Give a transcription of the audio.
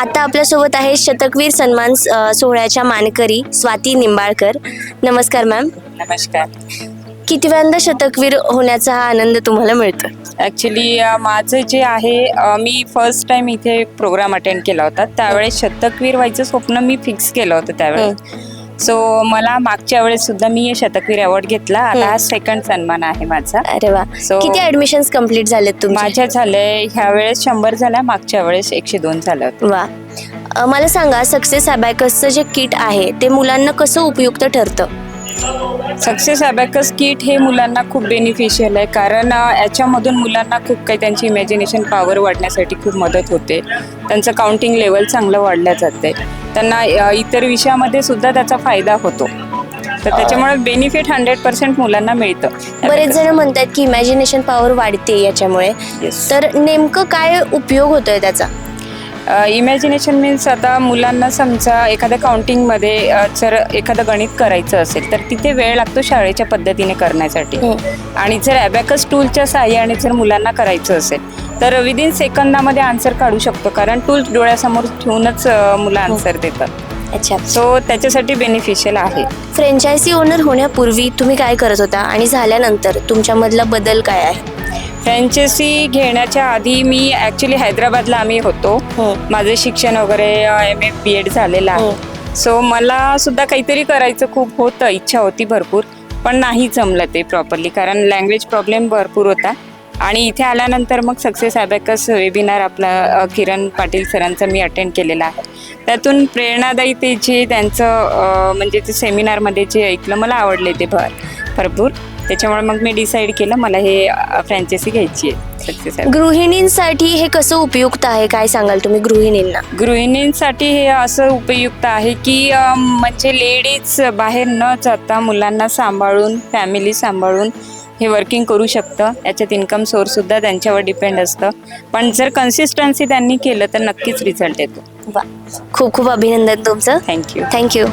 आता आपल्यासोबत आहे शतकवीर सन्मान सोहळ्याच्या मानकरी स्वाती निंबाळकर. नमस्कार मॅम. नमस्कार. कितव्यांदा शतकवीर होण्याचा हा आनंद तुम्हाला मिळतो? ॲक्च्युली माझं जे आहे मी फर्स्ट टाइम इथे प्रोग्राम अटेंड केला होता. त्यावेळेस शतकवीर व्हायचं स्वप्न मी फिक्स केलं होतं त्यावेळेस. सो मला मागच्या वेळेस सुद्धा मी शतकवीर अवॉर्ड घेतला. आता हा सेकंड सन्मान आहे माझा. अरे वा. किती ऍडमिशन्स कंप्लीट झालेत तुमचे? माझ्या झाले ह्या वेळेस 100 झाल्या, मागच्या वेळेस 102 झालं होतं. वा. मला सांगा, सक्सेस अबॅकसचं जे किट आहे ते मुलांना कसं उपयुक्त ठरतं? सक्सेस अबॅकस किट हे मुलांना खूप बेनिफिशियल आहे, कारण याच्यामधून मुलांना खूप काही त्यांची इमॅजिनेशन पॉवर वाढण्यासाठी खूप मदत होते. त्यांचं काउंटिंग लेवल चांगलं वाढलं जाते. त्यांना इतर विषयामध्ये सुद्धा त्याचा फायदा होतो. तर त्याच्यामुळे बेनिफिट 100% मुलांना मिळतं. बरेच जण म्हणतात की इमॅजिनेशन पॉवर वाढते याच्यामुळे. तर नेमकं काय उपयोग होतोय त्याचा? इमॅजिनेशन मीन्स आता मुलांना समजा एखाद्या काउंटिंगमध्ये जर एखादं गणित करायचं असेल तर तिथे वेळ लागतो शाळेच्या पद्धतीने करण्यासाठी. आणि जर अबॅकस टूलच्या साहाय्याने जर मुलांना करायचं असेल तर विदिन सेकंदामध्ये आन्सर काढू शकतो, कारण टूल डोळ्यासमोर ठेवूनच मुलं आन्सर देतात. अच्छा. सो त्याच्यासाठी बेनिफिशियल आहे. फ्रँचायझी ओनर होण्यापूर्वी तुम्ही काय करत होता आणि झाल्यानंतर तुमच्यामधला बदल काय आहे? फ्रँचायझी घेण्याच्या आधी मी ॲक्च्युली हैदराबादला आम्ही होतो. माझं शिक्षण वगैरे MA BEd झालेलं आहे. सो मला सुद्धा काहीतरी करायचं खूप होतं, इच्छा होती भरपूर, पण नाही जमलं ते प्रॉपरली, कारण लँग्वेज प्रॉब्लेम भरपूर होता. आणि इथे आल्यानंतर मग सक्सेस अबॅकस वेबिनार आपला किरण पाटील सरांचा मी अटेंड केलेला आहे. त्यातून प्रेरणादायी ते जे त्यांचं म्हणजे ते सेमिनारमध्ये जे ऐकलं मला आवडले ते भरपूर. त्याच्यामुळे मग मी डिसाईड केलं मला हे फ्रँचायझी घ्यायची आहे सक्सेस. गृहिणींसाठी हे कसं उपयुक्त आहे, काय सांगाल तुम्ही गृहिणींना? गृहिणींसाठी हे असं उपयुक्त आहे की म्हणजे लेडीज बाहेर न जाता मुलांना सांभाळून, फॅमिली सांभाळून हे वर्किंग करू शकतं. याच्यात इन्कम सोर्ससुद्धा त्यांच्यावर डिपेंड असतं, पण जर कन्सिस्टन्सी त्यांनी केलं तर नक्कीच रिझल्ट येतो. वा. खूप खूप अभिनंदन तुमचं. थँक्यू. थँक्यू.